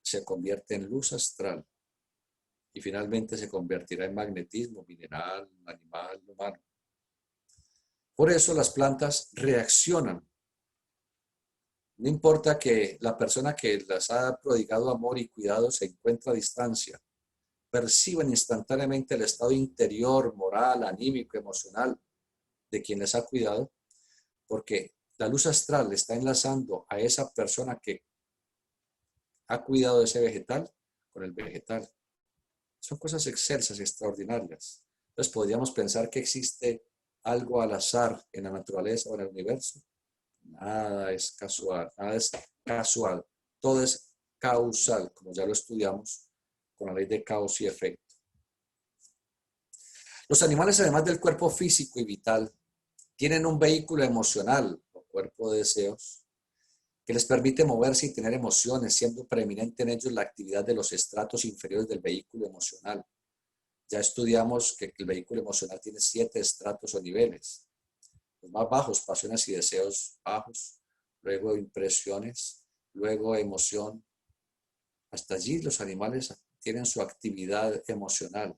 se convierte en luz astral y finalmente se convertirá en magnetismo mineral, animal, humano. Por eso las plantas reaccionan. No importa que la persona que las ha prodigado amor y cuidado se encuentre a distancia, perciben instantáneamente el estado interior, moral, anímico, emocional de quien les ha cuidado, porque la luz astral le está enlazando a esa persona que ha cuidado de ese vegetal con el vegetal. Son cosas excelsas, extraordinarias. Entonces podríamos pensar que existe algo al azar en la naturaleza o en el universo. Nada es casual, nada es casual. Todo es causal, como ya lo estudiamos con la ley de causa y efecto. Los animales, además del cuerpo físico y vital, tienen un vehículo emocional o cuerpo de deseos que les permite moverse y tener emociones, siendo preeminente en ellos la actividad de los estratos inferiores del vehículo emocional. Ya estudiamos que el vehículo emocional tiene 7 estratos o niveles. Los más bajos, pasiones y deseos bajos, luego impresiones, luego emoción. Hasta allí los animales tienen su actividad emocional.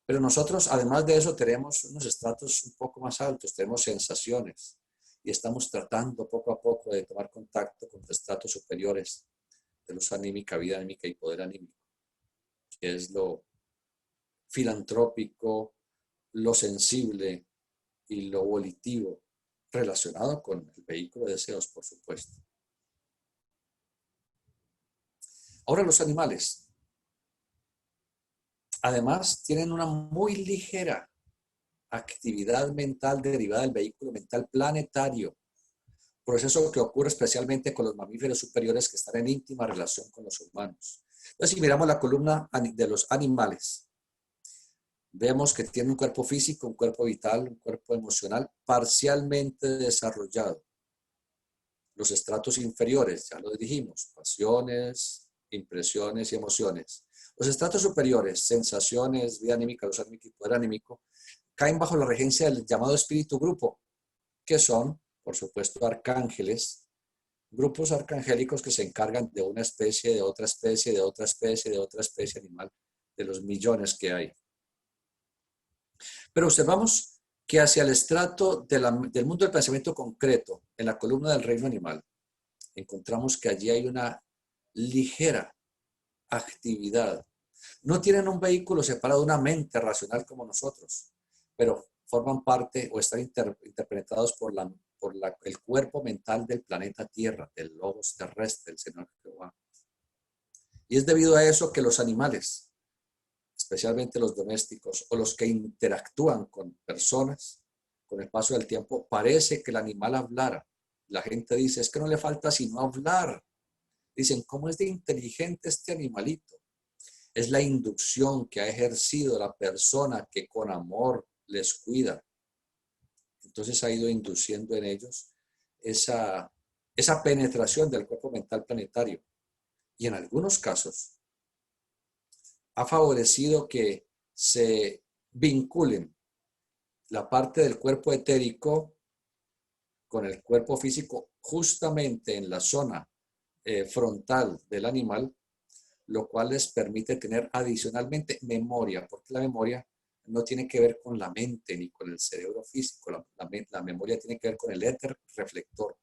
Pero nosotros, además de eso, tenemos unos estratos un poco más altos, tenemos sensaciones y estamos tratando poco a poco de tomar contacto con los estratos superiores de luz anímica, vida anímica y poder anímico, que es lo filantrópico, lo sensible y lo volitivo, relacionado con el vehículo de deseos, por supuesto. Ahora los animales, además, tienen una muy ligera actividad mental derivada del vehículo mental planetario, proceso que ocurre especialmente con los mamíferos superiores que están en íntima relación con los humanos. Entonces, si miramos la columna de los animales, vemos que tiene un cuerpo físico, un cuerpo vital, un cuerpo emocional parcialmente desarrollado. Los estratos inferiores, ya lo dijimos, pasiones, impresiones y emociones. Los estratos superiores, sensaciones, vida anímica, luz anímica y poder anímico, caen bajo la regencia del llamado espíritu grupo, que son, por supuesto, arcángeles, grupos arcangélicos que se encargan de una especie, de otra especie, de otra especie, de otra especie animal, de los millones que hay. Pero observamos que hacia el estrato del mundo del pensamiento concreto, en la columna del reino animal, encontramos que allí hay una ligera actividad. No tienen un vehículo separado de una mente racional como nosotros, pero forman parte o están interpretados por el cuerpo mental del planeta Tierra, del logos terrestre, del Señor Jehová. Y es debido a eso que los animales, especialmente los domésticos o los que interactúan con personas, con el paso del tiempo, parece que el animal hablara. La gente dice, es que no le falta sino hablar. Dicen, ¿cómo es de inteligente este animalito? Es la inducción que ha ejercido la persona que con amor les cuida. Entonces ha ido induciendo en ellos esa penetración del cuerpo mental planetario. Y en algunos casos ha favorecido que se vinculen la parte del cuerpo etérico con el cuerpo físico justamente en la zona frontal del animal, lo cual les permite tener adicionalmente memoria, porque la memoria no tiene que ver con la mente ni con el cerebro físico, la memoria tiene que ver con el éter reflector.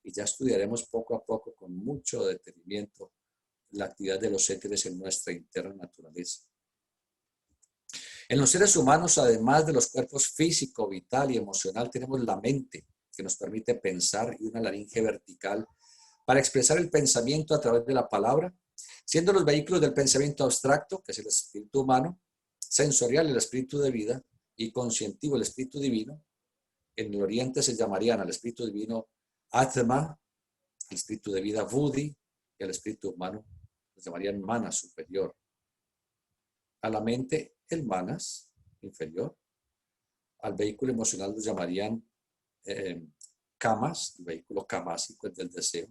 Y ya estudiaremos poco a poco con mucho detenimiento la actividad de los éteres en nuestra interna naturaleza. En los seres humanos, además de los cuerpos físico, vital y emocional, tenemos la mente, que nos permite pensar, y una laringe vertical para expresar el pensamiento a través de la palabra, siendo los vehículos del pensamiento abstracto, que es el espíritu humano, sensorial, el espíritu de vida, y conscientivo, el espíritu divino. En el oriente se llamarían al espíritu divino Atma, el espíritu de vida Buddhi, y al espíritu humano se llamarían Mana superior. A la mente, el Manas inferior. Al vehículo emocional lo llamarían Kamas, el vehículo kamásico, el del deseo.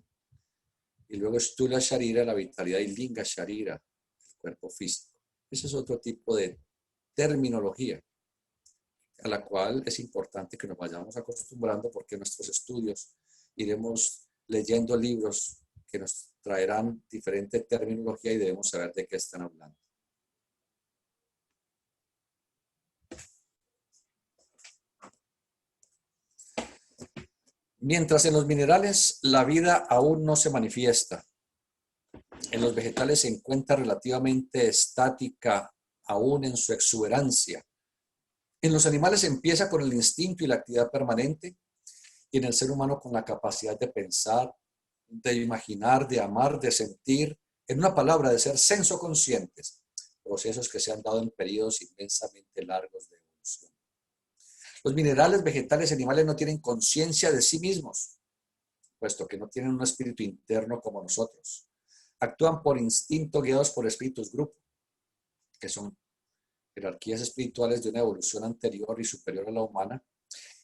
Y luego Stula Sharira, la vitalidad, y Linga Sharira, el cuerpo físico. Ese es otro tipo de terminología. a la cual es importante que nos vayamos acostumbrando porque en nuestros estudios iremos leyendo libros que nos traerán diferente terminología y debemos saber de qué están hablando. Mientras en los minerales la vida aún no se manifiesta, en los vegetales se encuentra relativamente estática aún en su exuberancia. En los animales empieza con el instinto y la actividad permanente, y en el ser humano con la capacidad de pensar, de imaginar, de amar, de sentir, en una palabra, de ser sensoconscientes, procesos que se han dado en periodos inmensamente largos de evolución. Los minerales, vegetales y animales no tienen conciencia de sí mismos, puesto que no tienen un espíritu interno como nosotros. Actúan por instinto guiados por espíritus grupo, que son jerarquías espirituales de una evolución anterior y superior a la humana,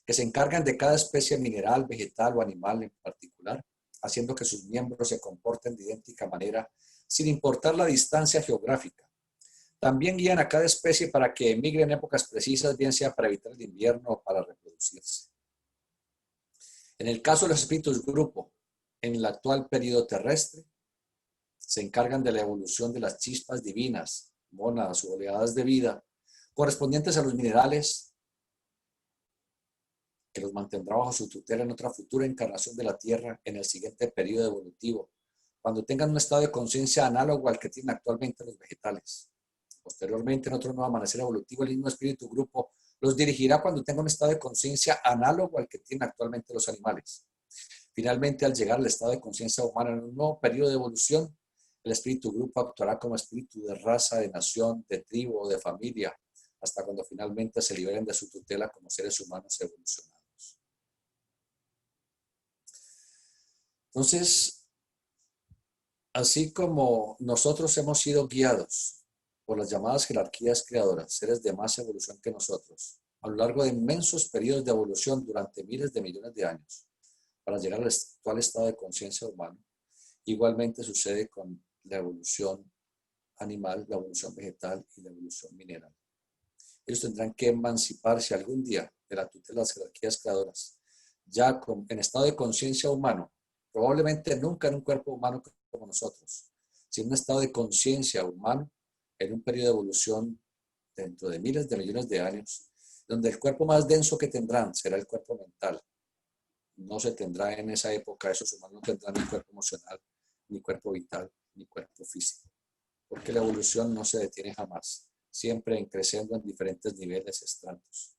que se encargan de cada especie mineral, vegetal o animal en particular, haciendo que sus miembros se comporten de idéntica manera, sin importar la distancia geográfica. También guían a cada especie para que emigre en épocas precisas, bien sea para evitar el invierno o para reproducirse. En el caso de los espíritus grupo, en el actual periodo terrestre, se encargan de la evolución de las chispas divinas, mónadas o oleadas de vida, correspondientes a los minerales, que los mantendrá bajo su tutela en otra futura encarnación de la Tierra en el siguiente periodo evolutivo, cuando tengan un estado de conciencia análogo al que tienen actualmente los vegetales. Posteriormente, en otro nuevo amanecer evolutivo, el mismo espíritu grupo los dirigirá cuando tenga un estado de conciencia análogo al que tienen actualmente los animales. Finalmente, al llegar al estado de conciencia humana en un nuevo periodo de evolución, el espíritu grupo actuará como espíritu de raza, de nación, de tribu o de familia, hasta cuando finalmente se liberen de su tutela como seres humanos evolucionados. Entonces, así como nosotros hemos sido guiados por las llamadas jerarquías creadoras, seres de más evolución que nosotros, a lo largo de inmensos periodos de evolución durante miles de millones de años, para llegar al actual estado de conciencia humano, igualmente sucede con la evolución animal, la evolución vegetal y la evolución mineral. Ellos tendrán que emanciparse algún día de la tutela de las jerarquías creadoras, ya en estado de conciencia humano, probablemente nunca en un cuerpo humano como nosotros, sino en un estado de conciencia humano, en un periodo de evolución dentro de miles de millones de años, donde el cuerpo más denso que tendrán será el cuerpo mental. No se tendrá en esa época, esos humanos no tendrán ni cuerpo emocional, ni cuerpo vital, ni cuerpo físico, porque la evolución no se detiene jamás, siempre creciendo en diferentes niveles estratos.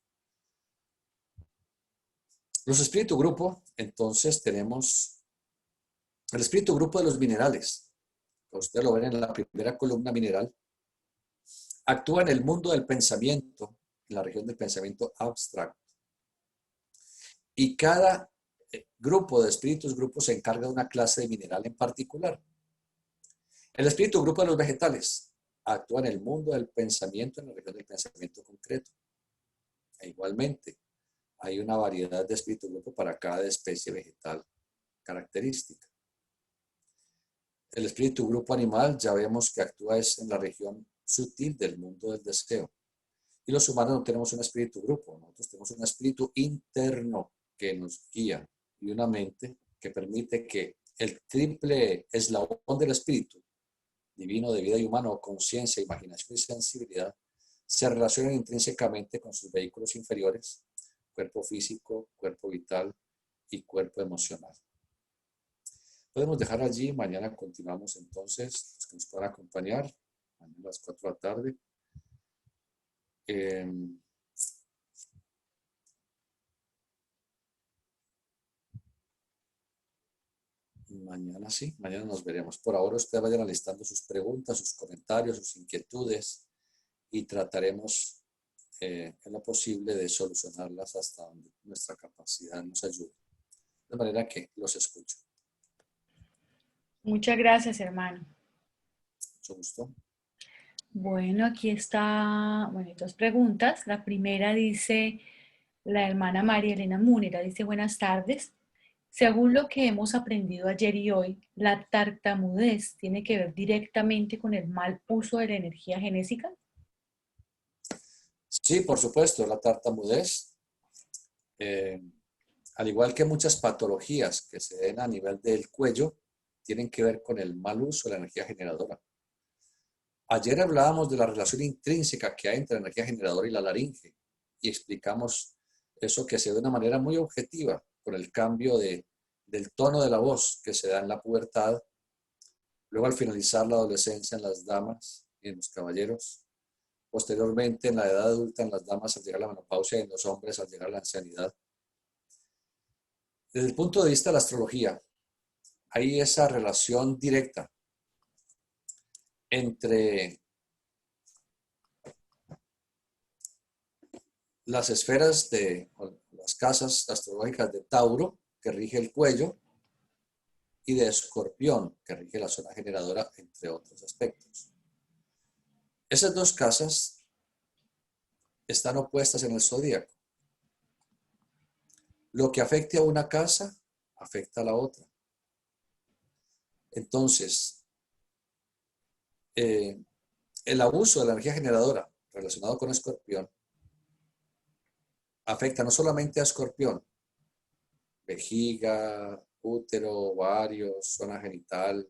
Los espíritu grupo, entonces tenemos el espíritu grupo de los minerales. Ustedes lo ven en la primera columna mineral. Actúa en el mundo del pensamiento, en la región del pensamiento abstracto. Y cada grupo de espíritus grupos se encarga de una clase de mineral en particular. El espíritu grupo de los vegetales actúa en el mundo del pensamiento, en la región del pensamiento concreto. E igualmente, hay una variedad de espíritu grupo para cada especie vegetal característica. El espíritu grupo animal ya vemos que actúa en la región sutil del mundo del deseo. Y los humanos no tenemos un espíritu grupo, nosotros tenemos un espíritu interno que nos guía y una mente que permite que el triple eslabón del espíritu divino de vida y humano, conciencia, imaginación y sensibilidad, se relacionan intrínsecamente con sus vehículos inferiores, cuerpo físico, cuerpo vital y cuerpo emocional. Podemos dejar allí, mañana continuamos entonces, los que nos puedan acompañar, mañana a las 4 de la tarde. Mañana sí, mañana nos veremos. Por ahora ustedes vayan alistando sus preguntas, sus comentarios, sus inquietudes y trataremos en lo posible de solucionarlas hasta donde nuestra capacidad nos ayude. De manera que los escucho. Muchas gracias, hermano. Mucho gusto. Bueno, aquí está, bueno, hay dos preguntas. La primera dice, la hermana María Elena Múnera, dice, buenas tardes. Según lo que hemos aprendido ayer y hoy, ¿la tartamudez tiene que ver directamente con el mal uso de la energía genésica? Sí, por supuesto, la tartamudez, eh, al igual que muchas patologías que se den a nivel del cuello, tienen que ver con el mal uso de la energía generadora. Ayer hablábamos de la relación intrínseca que hay entre la energía generadora y la laringe y explicamos eso que se ve de una manera muy objetiva con el cambio del tono de la voz que se da en la pubertad, luego al finalizar la adolescencia en las damas y en los caballeros, posteriormente en la edad adulta en las damas al llegar a la menopausia y en los hombres al llegar a la ancianidad. Desde el punto de vista de la astrología, hay esa relación directa entre las esferas de las casas astrológicas de Tauro, que rige el cuello, y de Escorpión, que rige la zona generadora, entre otros aspectos. Esas dos casas están opuestas en el zodíaco. Lo que afecte a una casa, afecta a la otra. Entonces, el abuso de la energía generadora relacionado con Escorpión afecta no solamente a Escorpión, vejiga, útero, ovario, zona genital,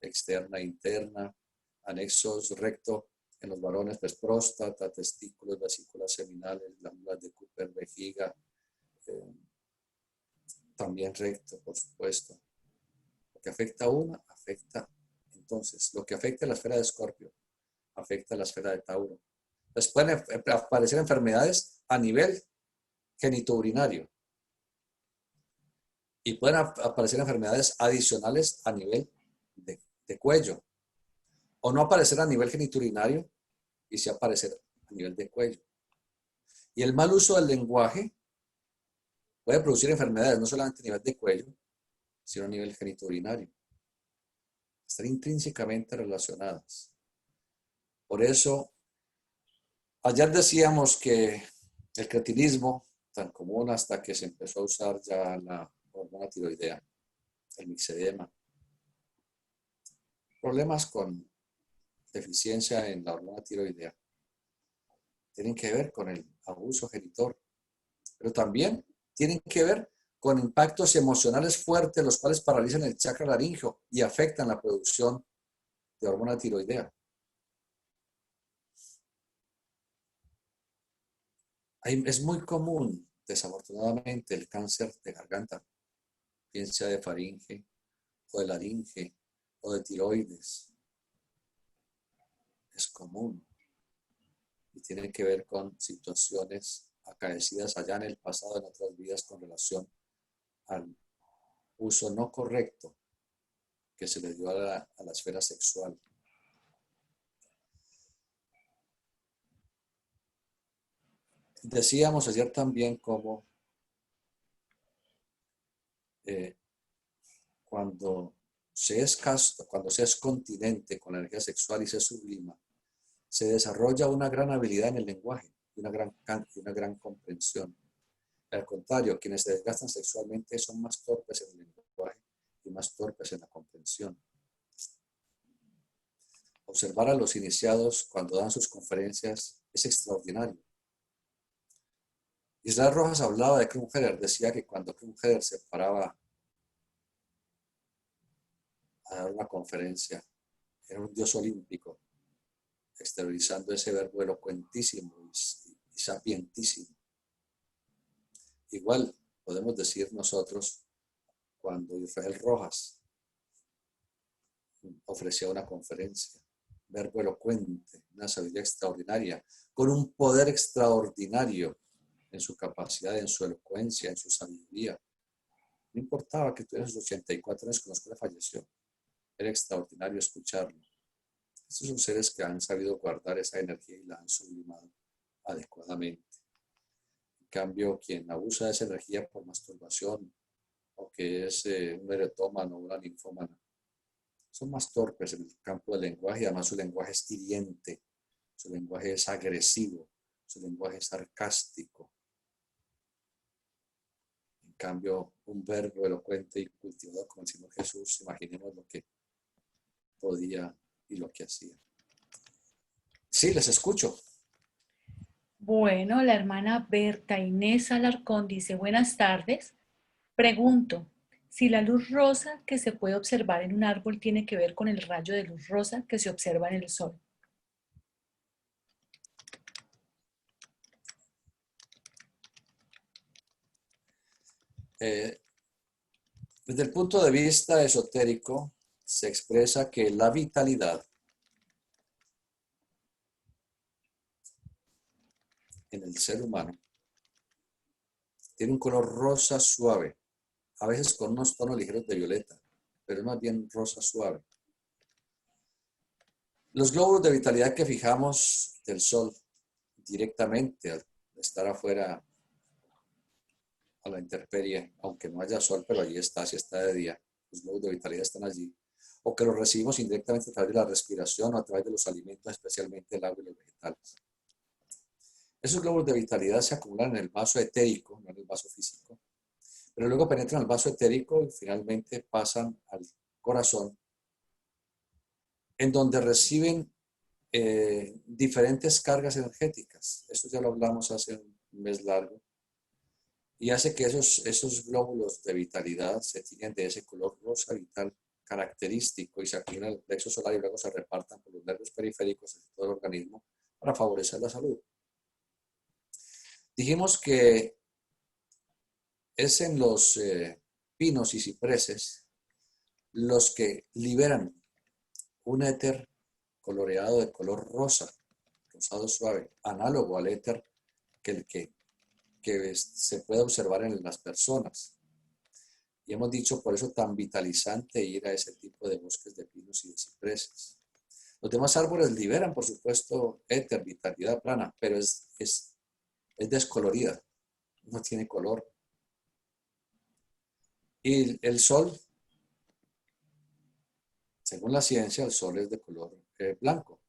externa e interna, anexos recto en los varones, pues próstata, testículos, vesículas seminales, glándulas de Cooper, vejiga, también recto, por supuesto. Lo que afecta a una, afecta. Entonces, lo que afecta a la esfera de Escorpio, afecta a la esfera de Tauro. Entonces pueden aparecer enfermedades a nivel genitourinario y pueden aparecer enfermedades adicionales a nivel de cuello, o no aparecer a nivel genitourinario y sí aparecer a nivel de cuello. Y el mal uso del lenguaje puede producir enfermedades no solamente a nivel de cuello, sino a nivel genitourinario. Están intrínsecamente relacionadas. Por eso, ayer decíamos que el cretinismo, tan común hasta que se empezó a usar ya la hormona tiroidea, el mixedema, problemas con deficiencia en la hormona tiroidea, tienen que ver con el abuso genitor, pero también tienen que ver con impactos emocionales fuertes, los cuales paralizan el chakra laríngeo y afectan la producción de hormona tiroidea. Es muy común, desafortunadamente, el cáncer de garganta, bien sea de faringe o de laringe o de tiroides. Es común y tiene que ver con situaciones acaecidas allá en el pasado, en otras vidas, con relación al uso no correcto que se le dio a la esfera sexual. Decíamos ayer también cómo cuando se es casto, cuando se es continente con la energía sexual y se sublima, se desarrolla una gran habilidad en el lenguaje y una gran comprensión. Al contrario, quienes se desgastan sexualmente son más torpes en el lenguaje y más torpes en la comprensión. Observar a los iniciados cuando dan sus conferencias es extraordinario. Israel Rojas hablaba de Krumheder, decía que cuando Krumheder se paraba a dar una conferencia, era un dios olímpico, exteriorizando ese verbo elocuentísimo y sapientísimo. Igual podemos decir nosotros cuando Israel Rojas ofrecía una conferencia, verbo elocuente, una sabiduría extraordinaria, con un poder extraordinario en su capacidad, en su elocuencia, en su sabiduría. No importaba que tuviera sus 84 años con los que falleció. Era extraordinario escucharlo. Estos son seres que han sabido guardar esa energía y la han sublimado adecuadamente. En cambio, quien abusa de esa energía por masturbación o que es un erotómano o una ninfómana, son más torpes en el campo del lenguaje y además su lenguaje es hiriente, su lenguaje es agresivo, su lenguaje es sarcástico. En cambio, un verbo elocuente y cultivador como el Señor Jesús, imaginemos lo que podía y lo que hacía. Sí, les escucho. Bueno, la hermana Berta Inés Alarcón dice, buenas tardes. Pregunto, si la luz rosa que se puede observar en un árbol tiene que ver con el rayo de luz rosa que se observa en el sol. Eh, Desde el punto de vista esotérico, se expresa que la vitalidad en el ser humano tiene un color rosa suave, a veces con unos tonos ligeros de violeta, pero más bien rosa suave. Los glóbulos de vitalidad que fijamos del sol directamente al estar afuera a la intemperie, aunque no haya sol, pero allí está, si está de día, los glóbulos de vitalidad están allí, o que los recibimos indirectamente a través de la respiración o a través de los alimentos, especialmente el agua y los vegetales. Esos glóbulos de vitalidad se acumulan en el vaso etérico, no en el vaso físico, pero luego penetran al vaso etérico y finalmente pasan al corazón, en donde reciben diferentes cargas energéticas. Esto ya lo hablamos hace un mes largo. Y hace que esos glóbulos de vitalidad se tiñen de ese color rosa vital característico y se acumulan en el plexo solar y luego se repartan por los nervios periféricos de todo el organismo para favorecer la salud. Dijimos que es en los pinos y cipreses los que liberan un éter coloreado de color rosa, rosado suave, análogo al éter que se puede observar en las personas. Y hemos dicho por eso tan vitalizante ir a ese tipo de bosques de pinos y de cipreses. Los demás árboles liberan, por supuesto, éter, vitalidad plana, pero es descolorida, no tiene color. Y el sol, según la ciencia, el sol es de color blanco.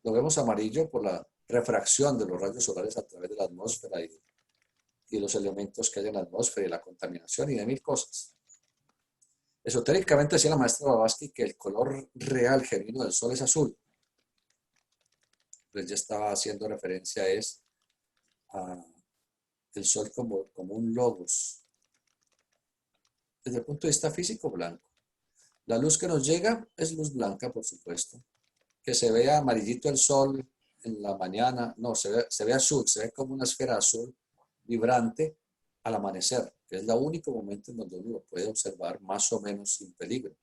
Lo vemos amarillo por la refracción de los rayos solares a través de la atmósfera y los elementos que hay en la atmósfera y la contaminación y de mil cosas. Esotéricamente decía la maestra Blavatsky que el color real, genuino del sol es azul. Pues ya estaba haciendo referencia a el sol como un logos. Desde el punto de vista físico, blanco. La luz que nos llega es luz blanca, por supuesto. Que se vea amarillito el sol en la mañana, no, se ve azul, se ve como una esfera azul vibrante al amanecer, que es el único momento en donde uno lo puede observar más o menos sin peligro.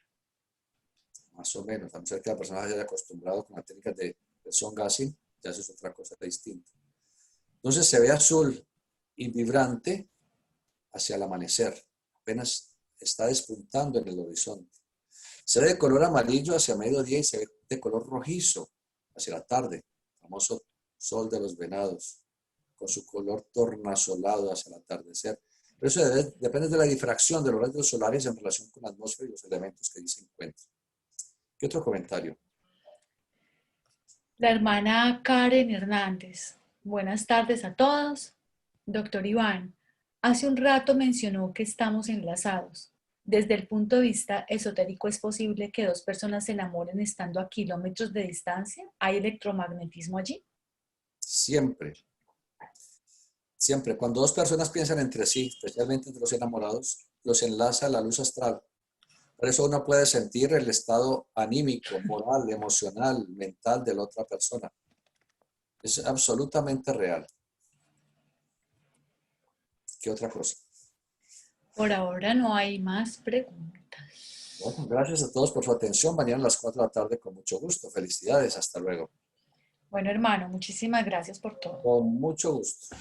Más o menos, a no ser que la persona se haya acostumbrado con las técnicas de Son-Gassing, ya eso es otra cosa distinta. Entonces se ve azul y vibrante hacia el amanecer, apenas está despuntando en el horizonte. Se ve de color amarillo hacia mediodía y se ve de color rojizo hacia la tarde, el famoso sol de los venados, con su color tornasolado hacia el atardecer. Pero eso depende de la difracción de los rayos solares en relación con la atmósfera y los elementos que allí se encuentran. ¿Qué otro comentario? La hermana Karen Hernández. Buenas tardes a todos. Doctor Iván, hace un rato mencionó que estamos enlazados. Desde el punto de vista esotérico, ¿es posible que dos personas se enamoren estando a kilómetros de distancia? ¿Hay electromagnetismo allí? Siempre, siempre. Cuando dos personas piensan entre sí, especialmente entre los enamorados, los enlaza la luz astral. Por eso uno puede sentir el estado anímico, moral, emocional, mental de la otra persona. Es absolutamente real. ¿Qué otra cosa? Por ahora no hay más preguntas. Bueno, gracias a todos por su atención. Mañana a las 4 de la tarde con mucho gusto. Felicidades. Hasta luego. Bueno, hermano, muchísimas gracias por todo. Con mucho gusto.